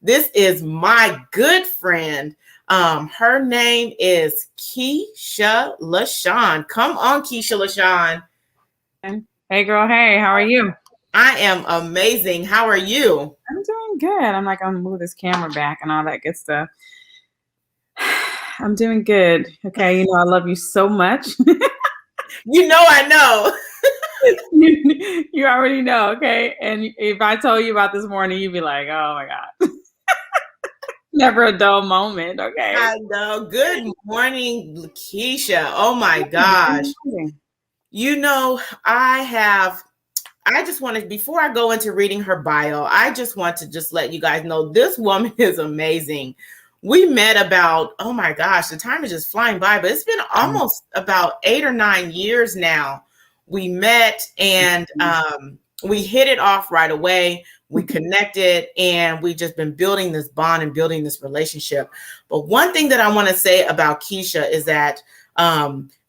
This is my good friend. Her name is Keysha Lashaun. Come on, Keysha Lashaun. Hey, girl. Hey, how are you? I am amazing. How are you? I'm doing good. I'm gonna move this camera back and all that good stuff. I'm doing good. Okay, I love you so much. I know. You already know, okay? And if I told you about this morning, you'd be like, oh my God. Never a dull moment, okay? I know. Good morning, Keysha. Oh my gosh. I just wanted, before I go into reading her bio, I just want to just let you guys know this woman is amazing. We met about, oh my gosh, the time is just flying by, but it's been almost about 8 or 9 years now. We met and we hit it off right away. We connected and we just been building this bond and building this relationship. But one thing that I want to say about Keysha is that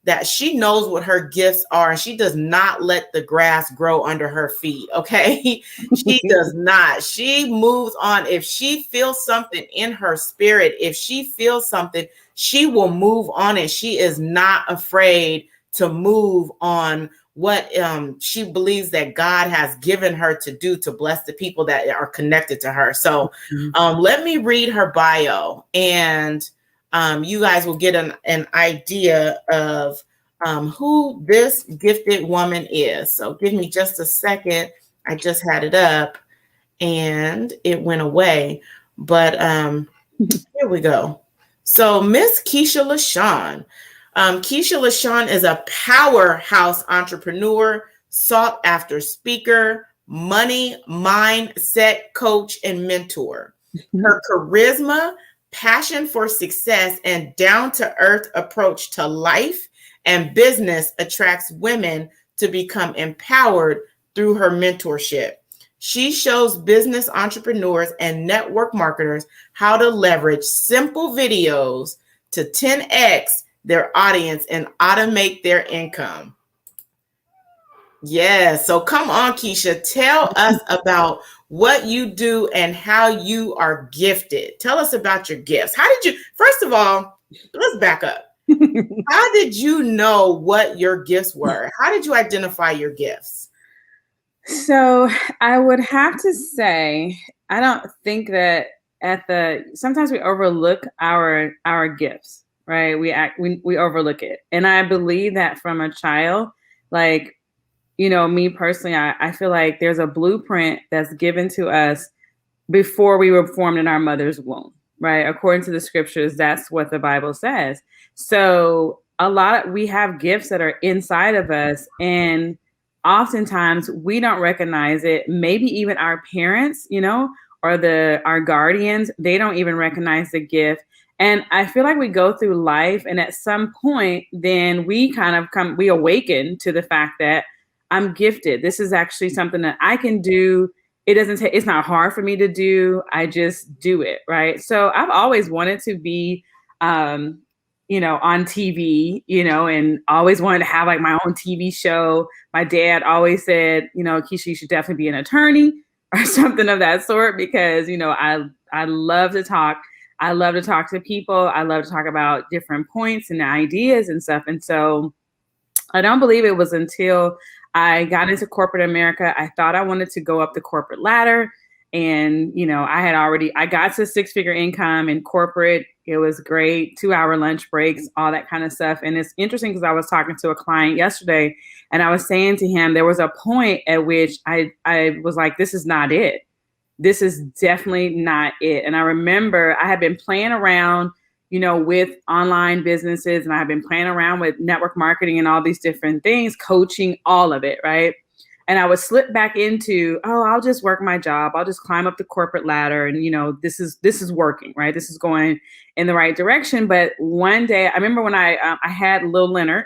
that she knows what her gifts are and she does not let the grass grow under her feet. Okay. She does not. She moves on. If she feels something in her spirit, if she feels something, she will move on it. She is not afraid to move on what she believes that God has given her to do to bless the people that are connected to her. So let me read her bio and you guys will get an idea of who this gifted woman is. So give me just a second. I just had it up and it went away. But here we go. So Miss Keysha Lashaun. Keysha Lashaun is a powerhouse entrepreneur, sought after speaker, money mindset coach, and mentor. Her charisma, passion for success, and down-to-earth approach to life and business attracts women to become empowered through her mentorship. She shows business entrepreneurs and network marketers how to leverage simple videos to 10x their audience and automate their income. Yeah, so come on, Keysha, tell us about what you do and how you are gifted. Tell us about your gifts. How did you, first of all, let's back up. How did you know what your gifts were? How did you identify your gifts? So I would have to say, I don't think that sometimes we overlook our gifts, right? We overlook it. And I believe that from a child, like, me personally, I feel like there's a blueprint that's given to us before we were formed in our mother's womb, right? According to the scriptures, that's what the Bible says. So we have gifts that are inside of us, and oftentimes we don't recognize it. Maybe even our parents, or our guardians, they don't even recognize the gift. And I feel like we go through life, and at some point, then we we awaken to the fact that I'm gifted. This is actually something that I can do. It's not hard for me to do. I just do it. Right. So I've always wanted to be, on TV, and always wanted to have like my own TV show. My dad always said, Keysha, you should definitely be an attorney or something of that sort, because, I love to talk. I love to talk to people. I love to talk about different points and ideas and stuff. And so I don't believe it was until I got into corporate America, I thought I wanted to go up the corporate ladder. And, I got to 6-figure income in corporate. It was great, 2-hour lunch breaks, all that kind of stuff. And it's interesting because I was talking to a client yesterday and I was saying to him, there was a point at which I was like, this is not it. This is definitely not it. And I remember I had been playing around, with online businesses, and I've been playing around with network marketing and all these different things, coaching, all of it, right? And I would slip back into, I'll just work my job. I'll just climb up the corporate ladder, and this is working, right? This is going in the right direction. But one day, I remember when I had Lil Leonard.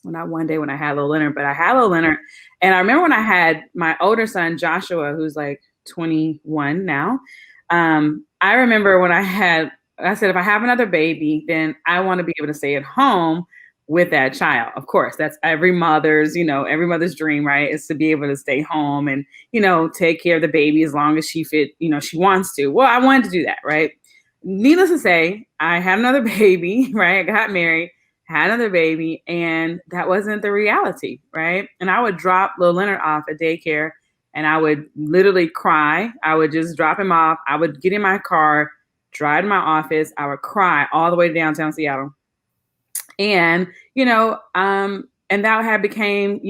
Well, not one day when I had Lil Leonard, but I had Lil Leonard, and I remember when I had my older son Joshua, who's like 21 now. I remember when I said, if I have another baby, then I want to be able to stay at home with that child. Of course, that's every mother's dream, right? Is to be able to stay home and, take care of the baby as long as she wants to. Well, I wanted to do that, right? Needless to say, I had another baby, right? I got married, had another baby, and that wasn't the reality, right? And I would drop little Leonard off at daycare and I would literally cry. I would just drop him off. I would get in my car, drive to my office. I would cry all the way to downtown Seattle. And, and that had became,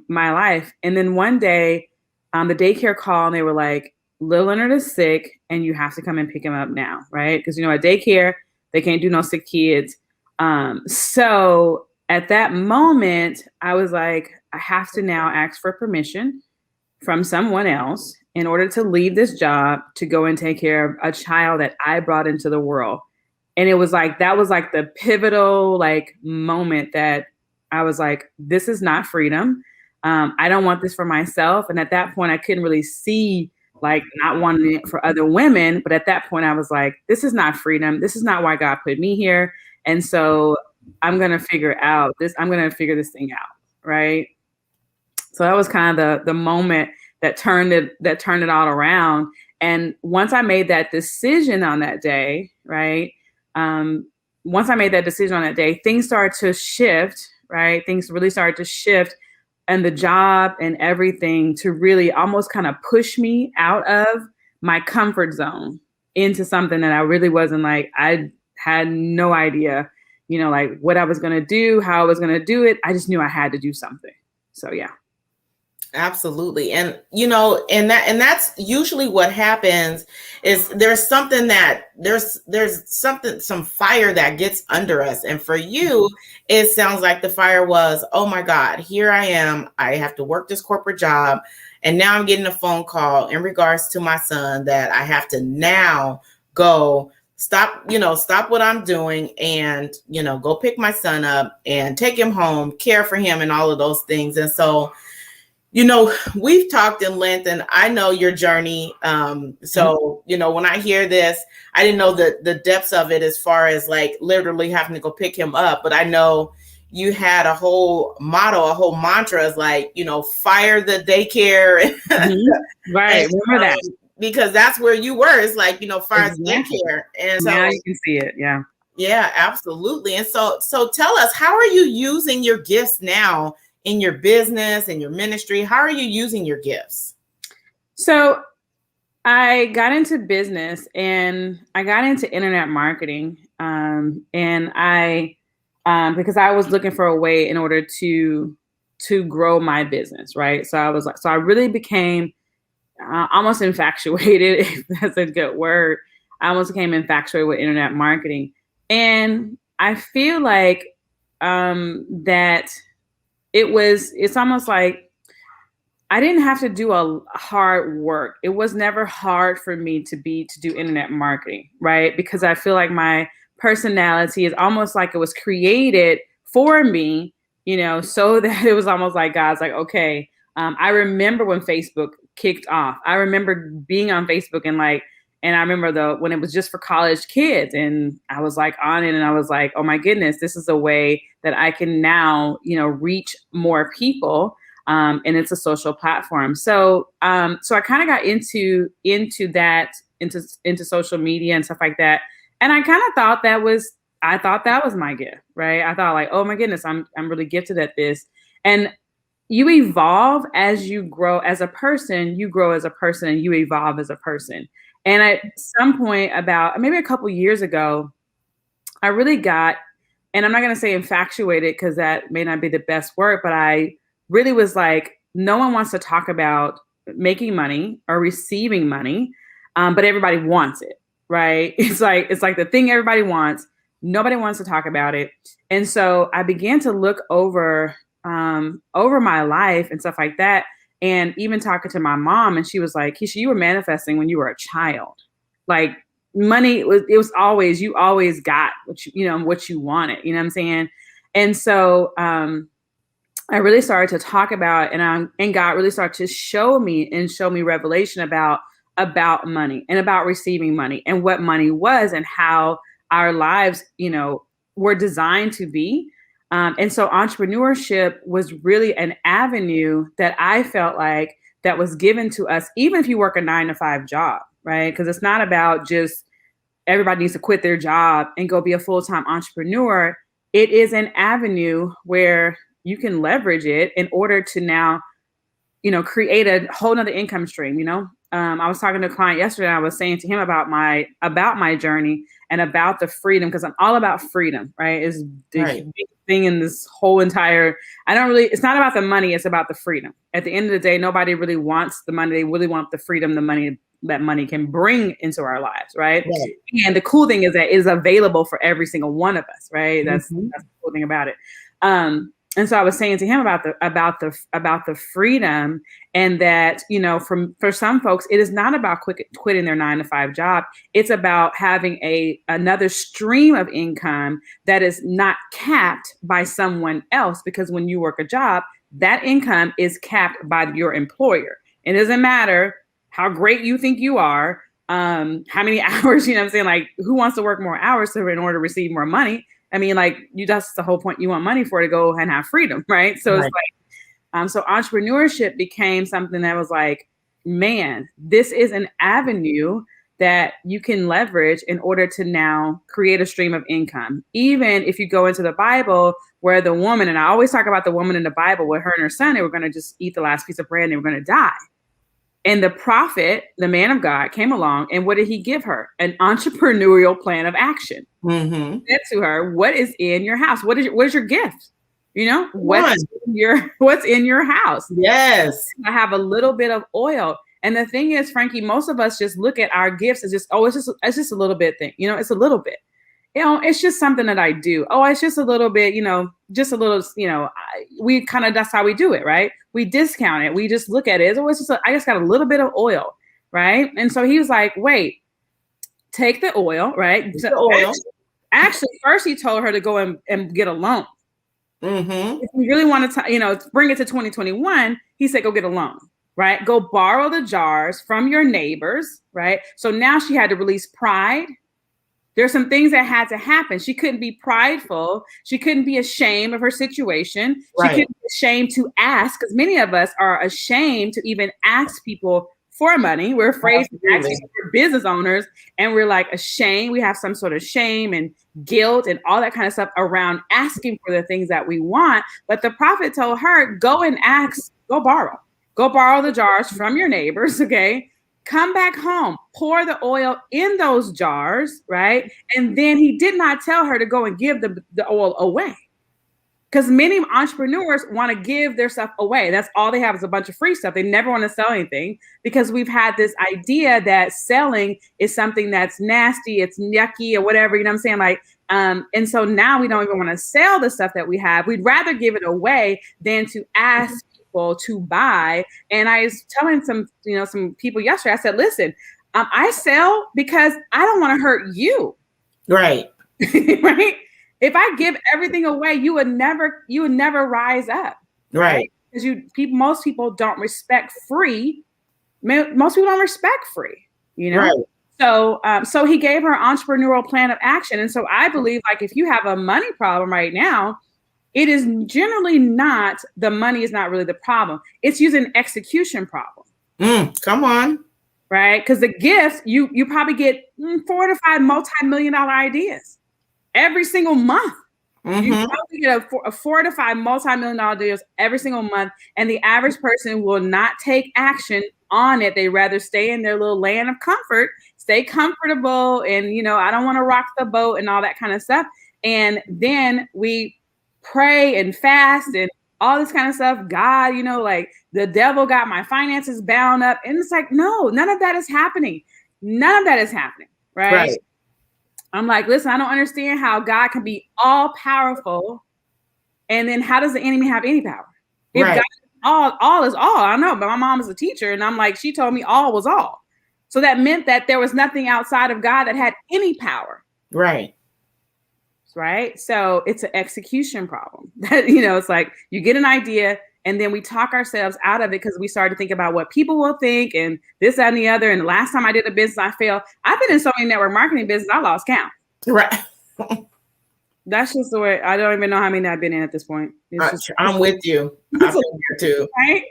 my life. And then one day, the daycare called and they were like, little Leonard is sick and you have to come and pick him up now, right? Because, at daycare, they can't do no sick kids. So at that moment, I was like, I have to now ask for permission from someone else in order to leave this job to go and take care of a child that I brought into the world. And it was like, that was like the pivotal moment that I was like, this is not freedom. I don't want this for myself. And at that point, I couldn't really see not wanting it for other women. But at that point, I was like, this is not freedom. This is not why God put me here. And so I'm going to figure this thing out. Right. So that was kind of the moment that turned it all around. And once I made that decision on that day, right. Once I made that decision on that day, things started to shift, right? Things really started to shift, and the job and everything to really almost kind of push me out of my comfort zone into something that I really wasn't I had no idea, what I was going to do, how I was going to do it. I just knew I had to do something. So, yeah. Absolutely. And, and that's usually what happens is there's some fire that gets under us. And for you, it sounds like the fire was, oh my God, here I am. I have to work this corporate job. And now I'm getting a phone call in regards to my son that I have to now go stop what I'm doing and, go pick my son up and take him home, care for him and all of those things. And so, we've talked in length and I know your journey. So, when I hear this, I didn't know the depths of it as far as literally having to go pick him up. But I know you had a whole motto, a whole mantra is fire the daycare. Mm-hmm. Right. Remember that. Because that's where you were. It's fire the daycare. And so now you can see it. Yeah. Yeah, absolutely. And so tell us, how are you using your gifts now in your business and your ministry? How are you using your gifts? So I got into business and I got into internet marketing. And I, because I was looking for a way in order to grow my business. Right. So I really became almost infatuated, if that's a good word. I almost became infatuated with internet marketing. And I feel like that it's almost like I didn't have to do a hard work. It was never hard for me to do internet marketing, right? Because I feel like my personality is almost like it was created for me, so that it was almost like God's like, okay. I remember when Facebook kicked off. I remember being on Facebook and I remember when it was just for college kids, and I was on it and I was like, oh my goodness, this is a way that I can now, reach more people. And it's a social platform. So I kind of got into social media and stuff like that. And I kind of thought that was my gift, right? I thought oh my goodness, I'm really gifted at this. And you evolve as you grow as a person, you grow as a person and you evolve as a person. And at some point about maybe a couple years ago, I really got, and I'm not going to say infatuated because that may not be the best word, but I really was no one wants to talk about making money or receiving money, but everybody wants it, right? It's like the thing everybody wants. Nobody wants to talk about it. And so I began to look over my life and stuff like that. And even talking to my mom, and she was like, Keysha, you were manifesting when you were a child. Money, it was always, you always got what you wanted, you know what I'm saying? And so I really started to talk about it, and God really started to show me revelation about money and about receiving money and what money was and how our lives, were designed to be. And so entrepreneurship was really an avenue that I felt like that was given to us, even if you work a 9-to-5 job, right? Because it's not about just everybody needs to quit their job and go be a full-time entrepreneur. It is an avenue where you can leverage it in order to now, create a whole nother income stream. I was talking to a client yesterday. And I was saying to him about my journey and about the freedom, because I'm all about freedom, right? Is the big thing in this whole entire. It's not about the money. It's about the freedom. At the end of the day, nobody really wants the money. They really want the freedom, the money that money can bring into our lives, right? And the cool thing is that it is available for every single one of us, right? That's the cool thing about it. And so I was saying to him about the freedom, and that, for some folks, it is not about quitting their 9-to-5 job. It's about having another stream of income that is not capped by someone else, because when you work a job, that income is capped by your employer. It doesn't matter how great you think you are, how many hours, what I'm saying? Like, who wants to work more hours in order to receive more money? I mean, like, that's the whole point. You want money for it to go and have freedom, right? So it's like, so entrepreneurship became something that was like, man, this is an avenue that you can leverage in order to now create a stream of income. Even if you go into the Bible, where the woman, and I always talk about the woman in the Bible, where her and her son, they were going to just eat the last piece of bread and they were going to die. And the prophet, the man of God, came along, and what did he give her? An entrepreneurial plan of action. He said to her, "What is in your house? What is your gift? What's in your house?" Yes, I have a little bit of oil. And the thing is, Frankie, most of us just look at our gifts as just, it's just a little bit thing. It's a little bit. It's just something that I do. Oh, it's just a little bit, just a little, we kind of, that's how we do it, right? We discount it. We just look at it. It's just, I just got a little bit of oil, right? And so he was like, wait, take the oil, right? The oil. Actually, first he told her to go and get a loan. If you really want to, bring it to 2021, he said, go get a loan, right? Go borrow the jars from your neighbors, right? So now she had to release pride. There's some things that had to happen. She couldn't be prideful. She couldn't be ashamed of her situation. She couldn't be ashamed to ask, because many of us are ashamed to even ask people for money. We're afraid to ask for business owners, and we're like ashamed. We have some sort of shame and guilt and all that kind of stuff around asking for the things that we want. But the prophet told her, go and ask, go borrow the jars from your neighbors, okay? Come back home, pour the oil in those jars, right? And then he did not tell her to go and give the oil away, because many entrepreneurs want to give their stuff away. That's all they have is a bunch of free stuff. They never want to sell anything, because we've had this idea that selling is something that's nasty, it's yucky or whatever, you know what I'm saying? Like, and so now we don't even want to sell the stuff that we have. We'd rather give it away than to ask to buy. And I was telling some people yesterday, I said, listen, I sell because I don't want to hurt you. Right. Right. If I give everything away, you would never rise up. Right. Because most people don't respect free. Most people don't respect free, Right. So he gave her an entrepreneurial plan of action. And so I believe, like, if you have a money problem right now, it is generally not, the money is not really the problem. It's usually an execution problem. Come on. Right? Because the gifts, you probably get 4 to 5 multi-million-dollar ideas every single month. You probably get a 4 to 5 multi-million-dollar deals every single month. And the average person will not take action on it. They rather stay in their little land of comfort, stay comfortable. And, I don't want to rock the boat and all that kind of stuff. And then we pray and fast and all this kind of stuff. God, like, the devil got my finances bound up. And it's like, no, none of that is happening. None of that is happening. Right. I'm like, listen, I don't understand how God can be all powerful. And then how does the enemy have any power? If God, all is all. I know, but my mom is a teacher, and I'm like, she told me all was all. So that meant that there was nothing outside of God that had any power. Right. Right. So it's an execution problem. It's like you get an idea and then we talk ourselves out of it because we started to think about what people will think and this, that, and the other. And the last time I did a business, I failed. I've been in so many network marketing business, I lost count. Right. That's just the way. I don't even know how many I've been in at this point. It's just I'm with you. I've been there too. right.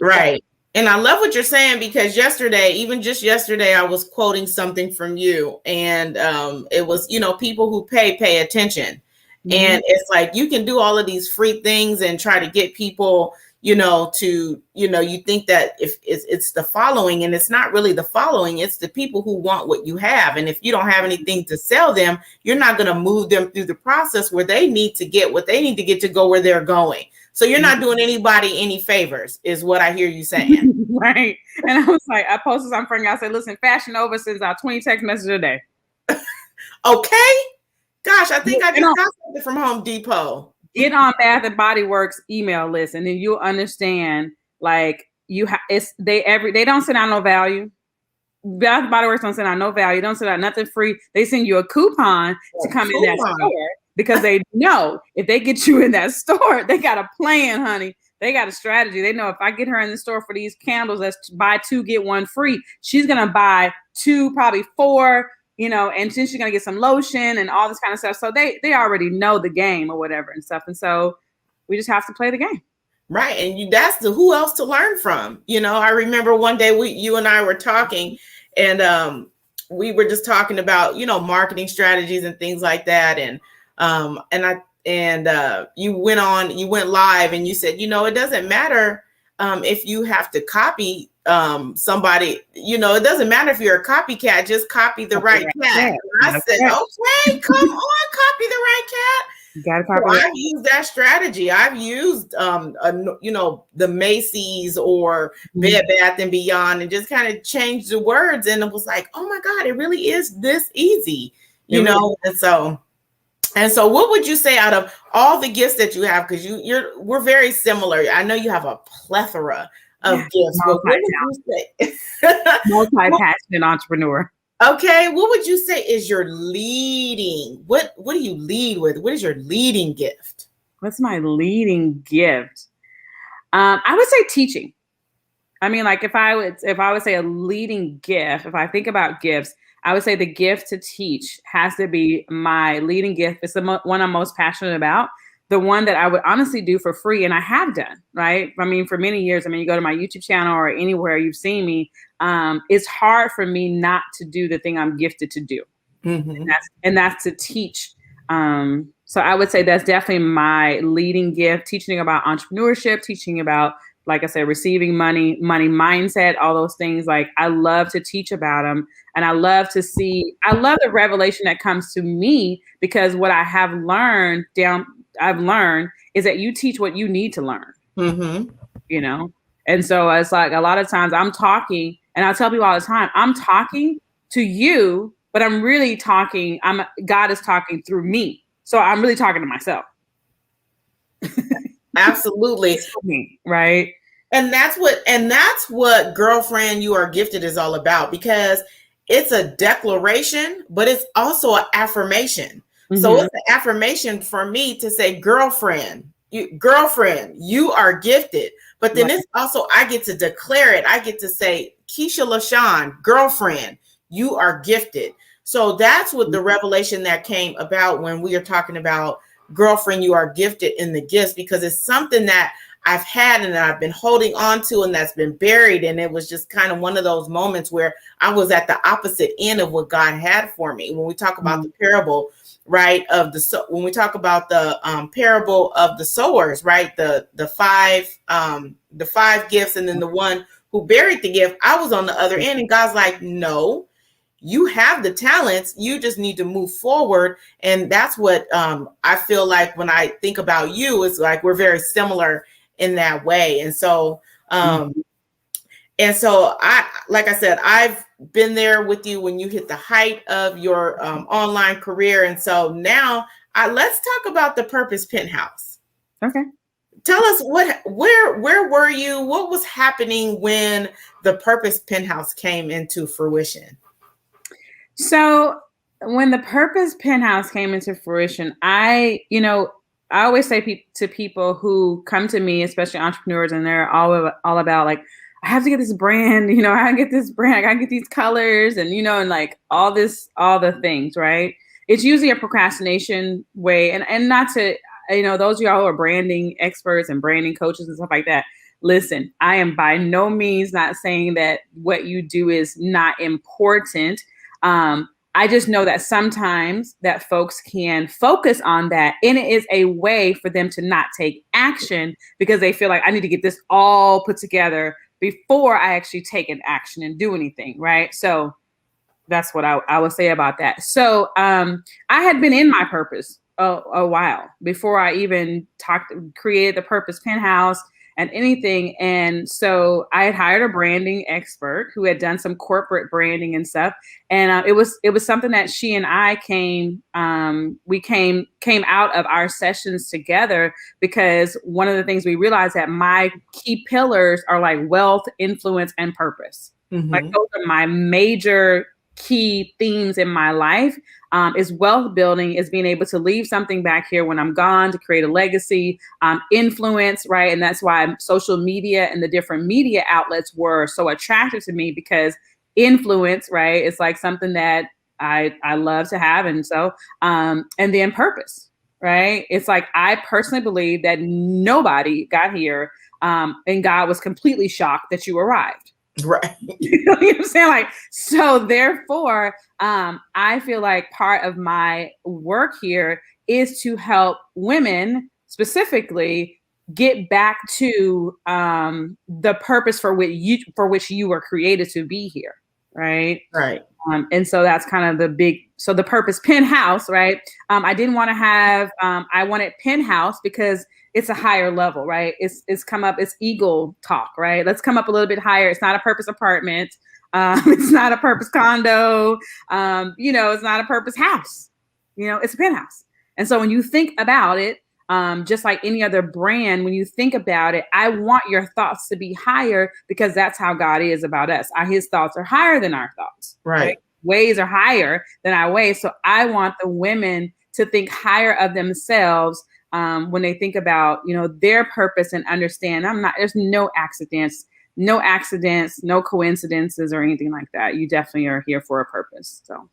Right. And I love what you're saying, because yesterday, even just yesterday, I was quoting something from you, and it was, people who pay attention. Mm-hmm. And it's like, you can do all of these free things and try to get people, to, you think that if it's the following, and it's not really the following, it's the people who want what you have. And if you don't have anything to sell them, you're not going to move them through the process where they need to get what they need to get to go where they're going. So you're not doing anybody any favors, is what I hear you saying. Right. And I was like, I posted something for you. I said, listen, Fashion Nova sends out 20 text messages a day. Okay. Gosh, I think I just got something from Home Depot. Get on Bath and Body Works email list, and then you'll understand, like, they don't send out no value. Bath and Body Works don't send out no value. Don't send out nothing free. They send you a coupon to come in that store, because they know if they get you in that store, they got a plan, honey. They got a strategy. They know if I get her in the store for these candles, that's buy 2, get 1 free. She's going to buy 2, probably 4, and then she's going to get some lotion and all this kind of stuff. So they already know the game or whatever and stuff. And so we just have to play the game. Right. And that's who else to learn from. I remember one day you and I were talking, and we were just talking about, marketing strategies and things like that. And you went live, and you said, it doesn't matter if you have to copy somebody, it doesn't matter if you're a copycat, just copy the right cat. And I said, okay, come on, copy the right cat. You gotta copy. So I've used that strategy. I've used, the Macy's or Bed Bath and Beyond, and just kind of changed the words. And it was like, oh my God, it really is this easy, And so what would you say out of all the gifts that you have? Because we're very similar. I know you have a plethora of gifts. What would you say? Multi-passionate entrepreneur. Okay. What would you say is your leading? What do you lead with? What is your leading gift? What's my leading gift? I would say teaching. I mean, like if I would say a leading gift, if I think about gifts, I would say the gift to teach has to be my leading gift. It's the one I'm most passionate about, the one that I would honestly do for free. And I have done, right? I mean, for many years, you go to my YouTube channel or anywhere you've seen me, it's hard for me not to do the thing I'm gifted to do. Mm-hmm. And that's to teach. So I would say that's definitely my leading gift, teaching about entrepreneurship, teaching about, like I said, receiving money mindset, all those things. Like, I love to teach about them. And I love the revelation that comes to me, because what I have learned is that you teach what you need to learn, mm-hmm. And so it's like, a lot of times I'm talking, and I tell people all the time, I'm talking to you, but I'm really talking, God is talking through me. So I'm really talking to myself. Absolutely. Right. And that's what Girlfriend You Are Gifted is all about, because it's a declaration, but it's also an affirmation. Mm-hmm. So it's an affirmation for me to say, girlfriend, you are gifted. But then it's also, I get to declare it. I get to say, Keysha Lashaun, girlfriend, you are gifted. So that's what the revelation that came about when we are talking about Girlfriend You Are Gifted in the gifts, because it's something that I've had and that I've been holding on to, and that's been buried. And it was just kind of one of those moments where I was at the opposite end of what God had for me. When we talk about the parable, right, when we talk about the parable of the sowers, right, the five gifts, and then the one who buried the gift, I was on the other end, and God's like, no, you have the talents, you just need to move forward. And that's what I feel like when I think about you, it's like we're very similar in that way. And so I, like I said, I've been there with you when you hit the height of your online career. And so now let's talk about the Purpose Penthouse. Okay. Tell us where were you? What was happening when the Purpose Penthouse came into fruition? So when the Purpose Penthouse came into fruition, I always say to people who come to me, especially entrepreneurs, and they're all about like, I have to get this brand, I gotta get this brand, I gotta get these colors, and and like all the things, right? it's usually a procrastination way. And not to, those of y'all who are branding experts and branding coaches and stuff like that, listen, I am by no means not saying that what you do is not important. I just know that sometimes that folks can focus on that, and it is a way for them to not take action because they feel like I need to get this all put together before I actually take an action and do anything, right? So that's what I would say about that. So I had been in my purpose a while before I even created the Purpose Penthouse and anything. And so I had hired a branding expert who had done some corporate branding and stuff. And it was something that she and I came out of our sessions together, because one of the things we realized that my key pillars are like wealth, influence, and purpose. Mm-hmm. Like those are my major key themes in my life. Is wealth building, is being able to leave something back here when I'm gone, to create a legacy, influence, right? And that's why social media and the different media outlets were so attractive to me, because influence, right, is like something that I love to have. And so, and then purpose, right? It's like, I personally believe that nobody got here and God was completely shocked that you arrived. Right. You know what I'm saying? Like, so therefore, I feel like part of my work here is to help women specifically get back to the purpose for which you were created to be here. Right. Right. And so that's kind of the Purpose Penthouse, right? I didn't want to have, I wanted Penthouse because it's a higher level, right? It's eagle talk, right? Let's come up a little bit higher. It's not a Purpose apartment. It's not a Purpose condo. It's not a Purpose house. It's a penthouse. And so when you think about it, just like any other brand, when you think about it, I want your thoughts to be higher, because that's how God is about us. His thoughts are higher than our thoughts. Right. Ways are higher than our ways. So I want the women to think higher of themselves when they think about, their purpose, and understand there's no accidents, no coincidences or anything like that. You definitely are here for a purpose. So.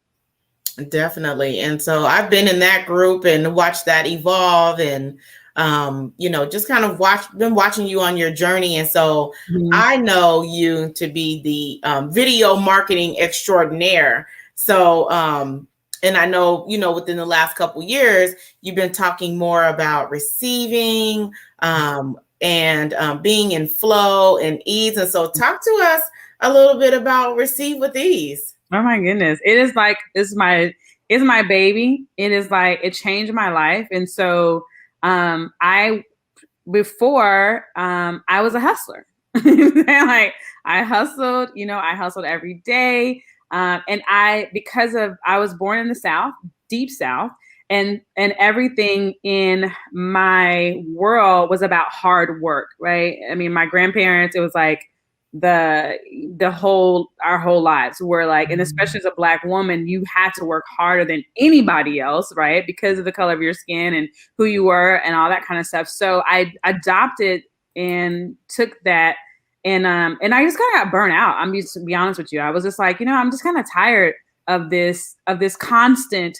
Definitely. And so I've been in that group and watched that evolve, and, just kind of been watching you on your journey. And so I know you to be the video marketing extraordinaire. So, and I know, within the last couple of years, you've been talking more about receiving and being in flow and ease. And so talk to us a little bit about Receive with Ease. Oh my goodness. It is like, it's my baby. It is like, it changed my life. And so before I was a hustler. Like I hustled every day. And I was born in the South, deep South, and everything in my world was about hard work, right? I mean, my grandparents, it was like our whole lives were like, and especially as a Black woman, you had to work harder than anybody else, right? Because of the color of your skin and who you were and all that kind of stuff. So I adopted and took that. And I just kind of got burnt out. I'm just to be honest with you. I was just like, I'm just kind of tired of this constant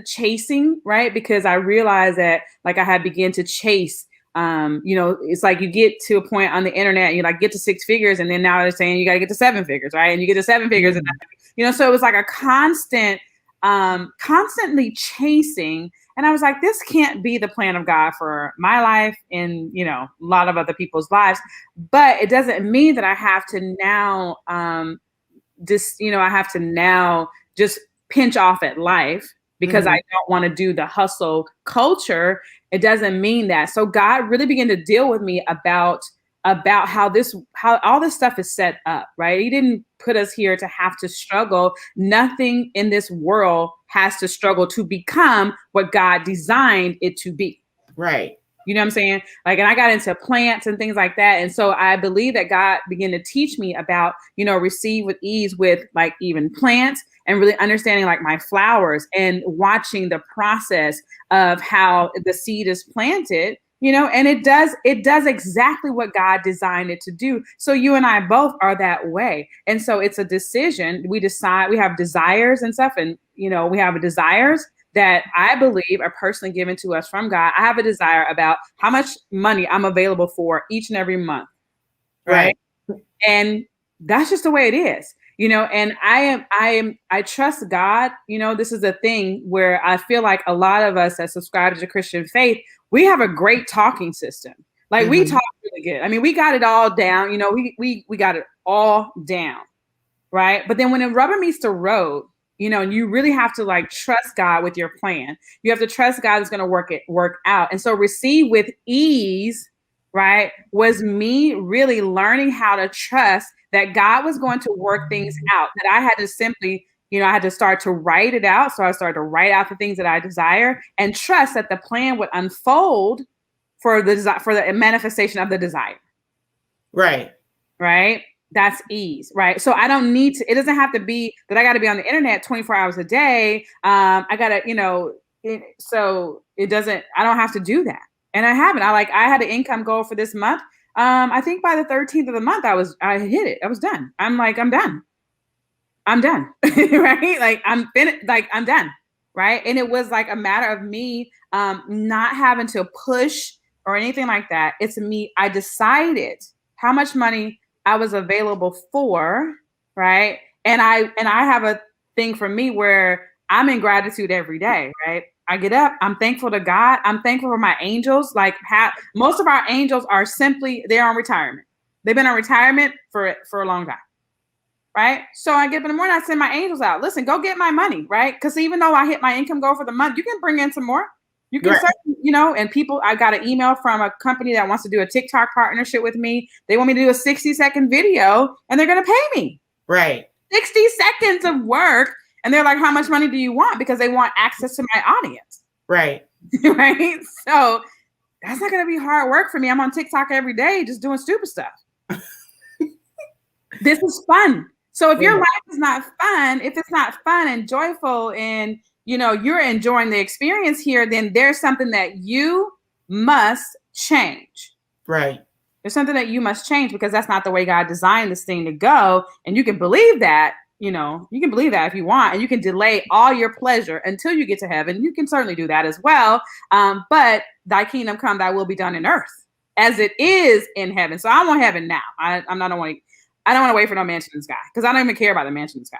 chasing, right? Because I realized that like I had begun to chase. It's like you get to a point on the internet and you like get to 6 figures, and then now they're saying you got to get to 7 figures, right? And you get to 7 figures, and so it was like a constantly chasing. And I was like, this can't be the plan of God for my life and, a lot of other people's lives. But it doesn't mean that I have to now just pinch off at life because I don't want to do the hustle culture. It doesn't mean that. So God really began to deal with me about how all this stuff is set up, right? He didn't put us here to have to struggle. Nothing in this world has to struggle to become what God designed it to be. Right. You know what I'm saying? Like, and I got into plants and things like that. And so I believe that God began to teach me about, receive with ease with like even plants, and really understanding like my flowers and watching the process of how the seed is planted, and it does exactly what God designed it to do. So you and I both are that way. And so it's a decision. We decide, we have desires and stuff. And, we have desires that I believe are personally given to us from God. I have a desire about how much money I'm available for each and every month. Right. And that's just the way it is, and I trust God. This is a thing where I feel like a lot of us that subscribe to the Christian faith, we have a great talking system. Like we talk really good. I mean, we got it all down, we got it all down. Right. But then when the rubber meets the road, you really have to like trust God with your plan. You have to trust God is going to work out. And so receive with ease, right, was me really learning how to trust that God was going to work things out, that I had to simply, I had to start to write it out. So I started to write out the things that I desire and trust that the plan would unfold for the manifestation of the desire. Right. Right. That's ease, right? So I don't need to, it doesn't have to be that I got to be on the internet 24 hours a day. I got to, so it doesn't, I don't have to do that. And I haven't. I had an income goal for this month. I think by the 13th of the month, I hit it. I was done. I'm done. Right? Like I'm finished. Like I'm done. Right. And it was like a matter of me not having to push or anything like that. It's me. I decided how much money I was available for, right? And I have a thing for me where I'm in gratitude every day, right? I get up, I'm thankful to God. I'm thankful for my angels. Like most of our angels are they're on retirement. They've been on retirement for a long time, right? So I get up in the morning, I send my angels out. Listen, go get my money, right? Because even though I hit my income goal for the month, you can bring in some more. You can start, and people, I got an email from a company that wants to do a TikTok partnership with me. They want me to do a 60-second video and they're going to pay me. Right. 60 seconds of work. And they're like, how much money do you want? Because they want access to my audience. Right. Right. So that's not going to be hard work for me. I'm on TikTok every day, just doing stupid stuff. This is fun. So if your life is not fun, if it's not fun and joyful and you're enjoying the experience here, then there's something that you must change. Right. There's something that you must change because that's not the way God designed this thing to go. And you can believe that, you can believe that if you want, and you can delay all your pleasure until you get to heaven. You can certainly do that as well. But thy kingdom come, thy will be done in earth as it is in heaven. So I want heaven now. I don't want to wait for no mansion in the sky because I don't even care about the mansion in the sky.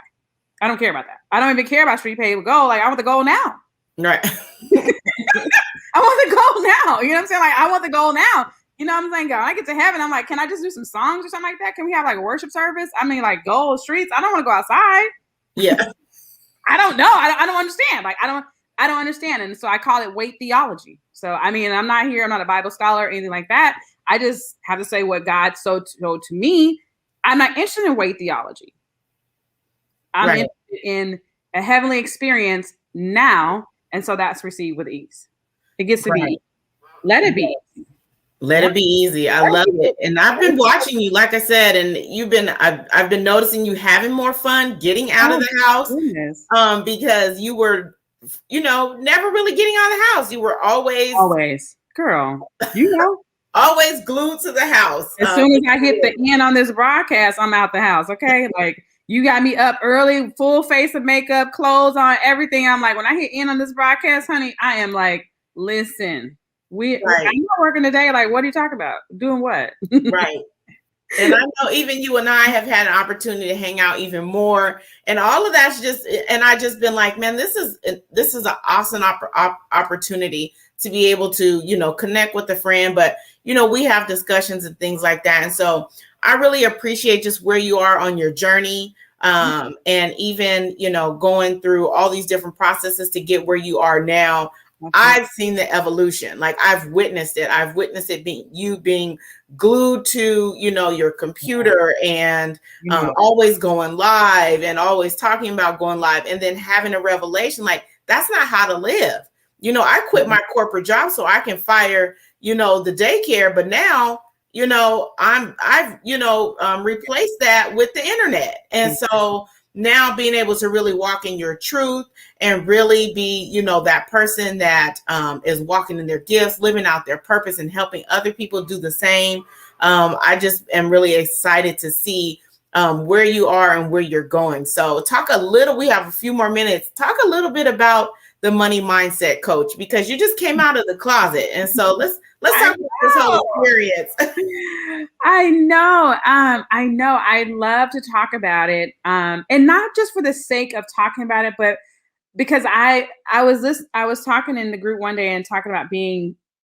I don't care about that. I don't even care about street paved with gold. Like I want the gold now. Right. I want the gold now. You know what I'm saying? Like I want the gold now. You know what I'm saying? God, when I get to heaven, I'm like, can I just do some songs or something like that? Can we have like a worship service? I mean, like gold streets. I don't want to go outside. Yeah. I don't know. I don't understand. Like I don't understand. And so I call it weight theology. So I mean, I'm not a Bible scholar or anything like that. I just have to say what God showed to me. I'm not interested in weight theology. I'm interested in a heavenly experience now. And so that's received with ease. It gets to be, let it be. Let it be easy. I love it. And I've been watching you, like I said, and I've been noticing you having more fun getting out of the house. Goodness. Because you were, never really getting out of the house. You were always, girl, always glued to the house. As soon as I hit the end on this broadcast, I'm out the house. Okay. Like you got me up early, full face of makeup, clothes on, everything. I'm like, when I hit end on this broadcast, honey, I am like, listen, I'm not working today. Like, what are you talking about? Doing what? Right. And I know even you and I have had an opportunity to hang out even more, and all of that's and I just been like, man, this is an awesome opportunity to be able to, connect with a friend, but we have discussions and things like that. And so I really appreciate just where you are on your journey. And even, going through all these different processes to get where you are now. I've seen the evolution. Like I've witnessed it. I've witnessed it being glued to, your computer and always going live and always talking about going live and then having a revelation. Like that's not how to live. I quit my corporate job so I can fire, the daycare. But now, I've replaced that with the internet. And so now being able to really walk in your truth and really be, you know, that person that is walking in their gifts, living out their purpose and helping other people do the same. I just am really excited to see where you are and where you're going. So talk a little, we have a few more minutes. Talk a little bit about the money mindset coach, because you just came out of the closet. And so let's talk about this whole experience. I know. I'd love to talk about it. And not just for the sake of talking about it, but because I was talking in the group one day and talking about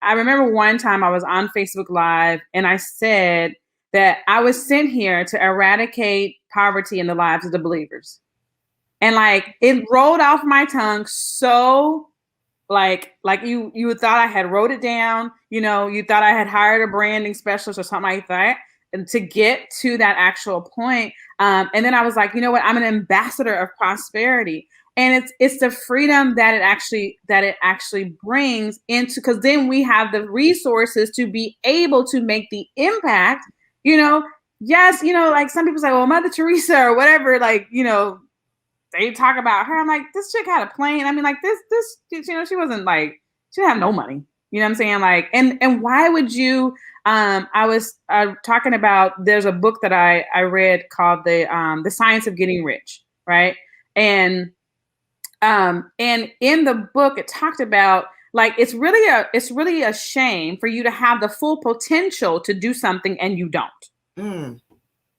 I remember one time I was on Facebook Live and I said that I was sent here to eradicate poverty in the lives of the believers. And like, it rolled off my tongue so like you thought I had wrote it down, you know, you thought I had hired a branding specialist or something like that, and to get to that actual point. And then I was like, you know what, I'm an ambassador of prosperity. And it's the freedom that it actually brings into, because then we have the resources to be able to make the impact, you know. Yes, you know, like some people say, well, Mother Teresa or whatever, like, you know, they talk about her. I'm like, this chick had a plane. I mean, like this, you know, she wasn't like, she didn't have no money. You know what I'm saying? Like, and why would you, I was talking about, there's a book that I read called The Science of Getting Rich. Right. And in the book, it talked about, like, it's really a shame for you to have the full potential to do something and you don't. Mm.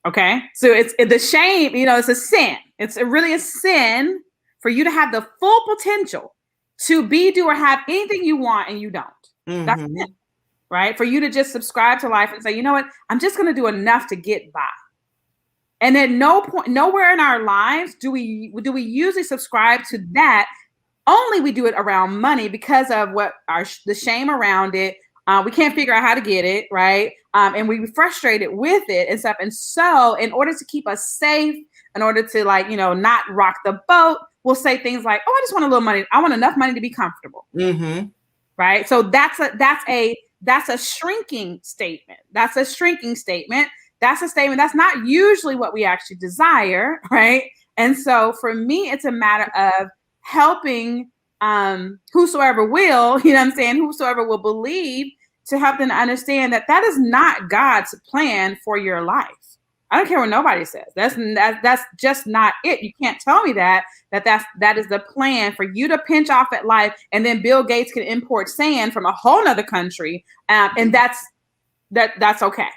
Okay. So it's the shame, you know, it's a sin. It's really a sin for you to have the full potential to be, do, or have anything you want and you don't. Mm-hmm. That's it, right? For you to just subscribe to life and say, you know what, I'm just going to do enough to get by. And at no point, nowhere in our lives do we usually subscribe to that. Only we do it around money because of the shame around it. We can't figure out how to get it, right? And we frustrated with it and stuff. And so in order to keep us safe, in order to, like, you know, not rock the boat, we'll say things like, oh, I just want a little money. I want enough money to be comfortable. Mm-hmm. Right. So that's a shrinking statement. That's a shrinking statement. That's a statement that's not usually what we actually desire. Right. And so for me, it's a matter of helping whosoever will, you know what I'm saying, whosoever will believe, to help them understand that that is not God's plan for your life. I don't care what nobody says. That's just not it. You can't tell me that is the plan for you to pinch off at life, and then Bill Gates can import sand from a whole nother country, and that's okay.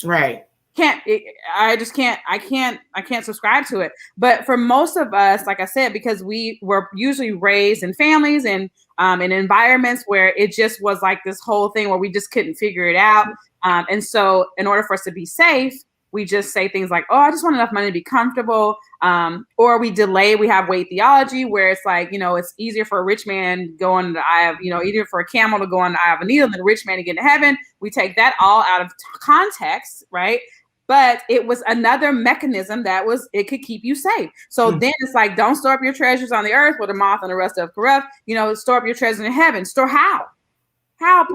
Right. I can't subscribe to it. But for most of us, like I said, because we were usually raised in families and in environments where it just was like this whole thing where we just couldn't figure it out. And so in order for us to be safe, we just say things like, oh, I just want enough money to be comfortable. Or we have weight theology, where it's like, you know, it's easier for a rich man to go on the eye of, you know, easier for a camel to go on the eye of a needle than a rich man to get into heaven. We take that all out of context, right? But it was another mechanism it could keep you safe. So then it's like, don't store up your treasures on the earth where the moth and the rust of corrupt, you know, store up your treasures in heaven. Store how? How,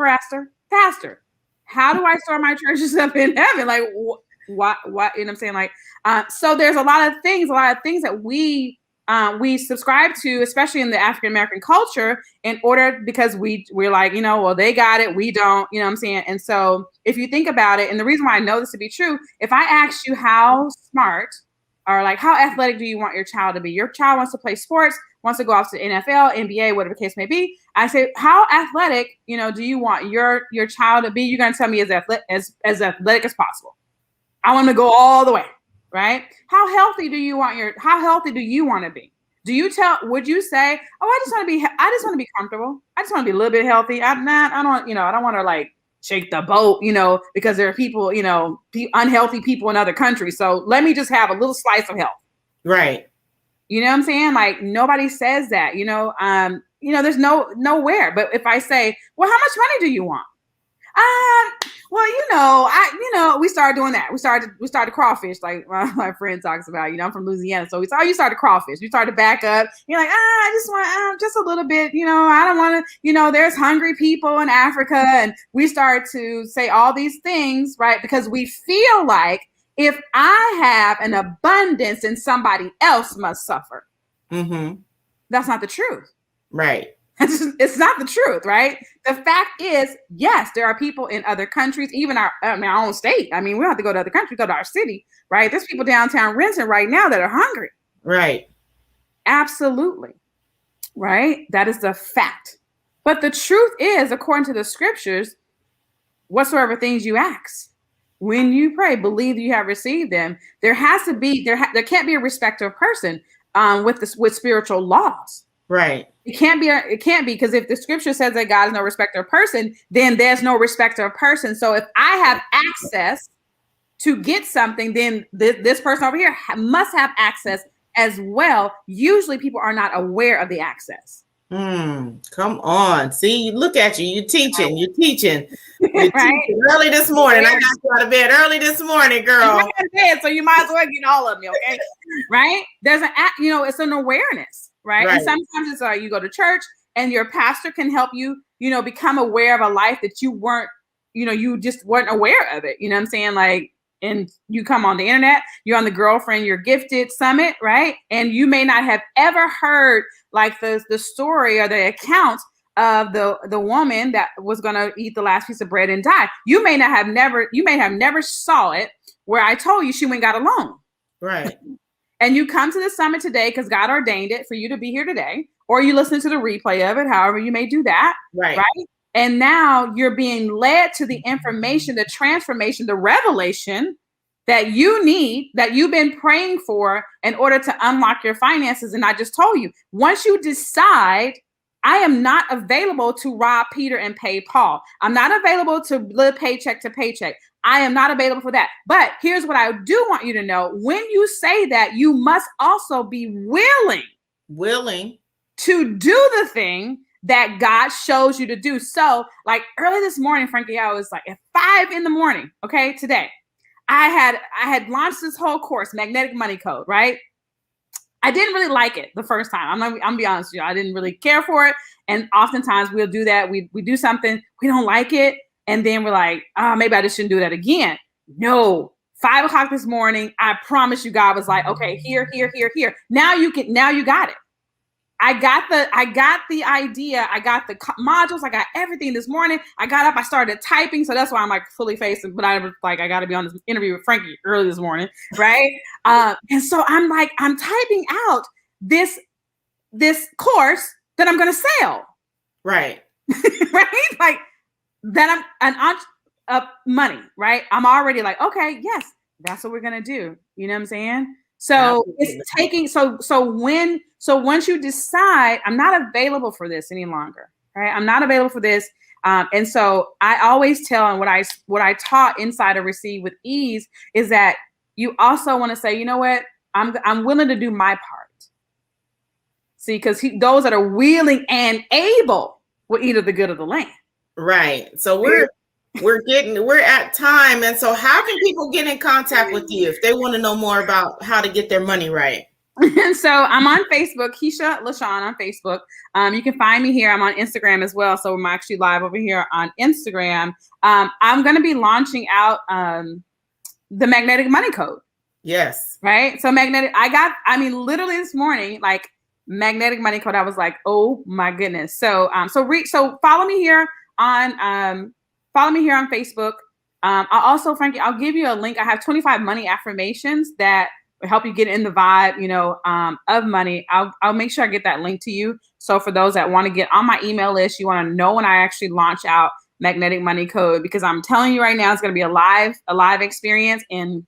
Pastor? How do I store my treasures up in heaven? Like, what, you know what I'm saying? Like, so there's a lot of things that we subscribe to, especially in the African-American culture, because we're like, you know, well, they got it, we don't, you know what I'm saying? And so if you think about it, and the reason why I know this to be true, if I asked you how smart or like how athletic do you want your child to be? Your child wants to play sports, wants to go off to NFL, NBA, whatever the case may be. I say, how athletic, you know, do you want your child to be? You're going to tell me as athletic as possible. I want to go all the way. Right? How healthy do you want to be? Would you say, oh, I just want to be comfortable. I just want to be a little bit healthy. I don't want to like shake the boat, you know, because there are people, you know, unhealthy people in other countries. So let me just have a little slice of health. Right. You know what I'm saying? Like, nobody says that, you know, there's nowhere. But if I say, well, how much money do you want? Well, we started doing that. We started crawfish, like my friend talks about. You know, I'm from Louisiana, so you started crawfish. We started back up. You're like, I just want just a little bit. You know, I don't want to. You know, there's hungry people in Africa, and we start to say all these things, right? Because we feel like if I have an abundance, then somebody else must suffer. Mm-hmm. That's not the truth. Right. It's not the truth, right? The fact is, yes, there are people in other countries, even our own state. I mean, we don't have to go to other countries, go to our city, right? There's people downtown Renton right now that are hungry. Right. Absolutely. Right? That is the fact. But the truth is, according to the scriptures, whatsoever things you ask, when you pray, believe you have received them. There has to be, there can't be a respecter of person with spiritual laws. Right. It can't be, because if the scripture says that God is no respecter of person, then there's no respecter of person. So if I have access to get something, then this person over here must have access as well. Usually people are not aware of the access. Come on. See, look at you. You're teaching. You're teaching. You're right? teaching early this morning. I got you out of bed early this morning, girl. I'm out of bed, so you might as well get all of me, okay? Right? There's it's an awareness, right? And sometimes it's like you go to church and your pastor can help you, become aware of a life that you weren't, you just weren't aware of it. You know what I'm saying? Like, and you come on the internet, you're on the Girlfriend You're Gifted Summit, right? And you may not have ever heard like the story or the account of the woman that was going to eat the last piece of bread and die. You may have never saw it, where I told you she went and got a loan. Right. And you come to the summit today because God ordained it for you to be here today, or you listen to the replay of it, however you may do that. Right. And now you're being led to the information, the transformation, the revelation that you need, that you've been praying for in order to unlock your finances. And I just told you, once you decide, I am not available to rob Peter and pay Paul. I'm not available to live paycheck to paycheck. I am not available for that. But here's what I do want you to know. When you say that, you must also be willing to do the thing that God shows you to do. So like early this morning, Frankie, I was like at 5 a.m, okay, today, I had launched this whole course, Magnetic Money Code, right? I didn't really like it the first time. I'm gonna be honest with you. I didn't really care for it. And oftentimes we'll do that. We do something, we don't like it. And then we're like, oh, maybe I just shouldn't do that again. No, 5 o'clock this morning, I promise you, God was like, okay, here. Now you got it. I got the idea. I got the modules. I got everything this morning. I got up, I started typing. So that's why I'm like fully faced, but I was like, I got to be on this interview with Frankie early this morning. Right. And so I'm typing out this course that I'm going to sell. Right. Right. Like that I'm money. Right. I'm already like, okay, yes, that's what we're going to do. You know what I'm saying? So it's taking, so once you decide, I'm not available for this any longer, right? I'm not available for this. And so I always tell, and what I taught inside of Receive with Ease is that you also want to say, you know what, I'm willing to do my part. See, because those that are willing and able will eat of the good of the land. Right. So we're at time. And so how can people get in contact with you if they want to know more about how to get their money right? And so I'm on Facebook, Keysha Lashaun on Facebook. You can find me here. I'm on Instagram as well. So I'm actually live over here on Instagram. I'm going to be launching out the Magnetic Money Code. Yes. Right. So literally this morning, like Magnetic Money Code, I was like, oh my goodness. So follow me here on Facebook. Frankie, I'll give you a link. I have 25 money affirmations that will help you get in the vibe, of money. I'll make sure I get that link to you. So for those that want to get on my email list, you want to know when I actually launch out Magnetic Money Code, because I'm telling you right now, it's going to be a live experience. And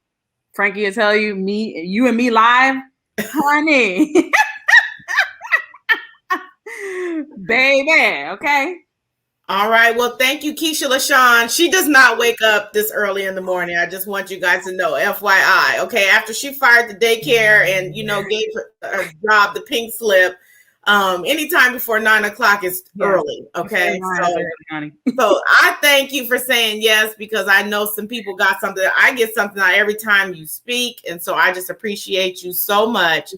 Frankie will tell you, you and me live, honey, baby. Okay. All right. Well, thank you, Keysha Lashaun. She does not wake up this early in the morning. I just want you guys to know, FYI. Okay. After she fired the daycare and, gave her job the pink slip, anytime before 9 o'clock is early. Okay. So I thank you for saying yes, because I know some people got something. I get something out every time you speak. And so I just appreciate you so much.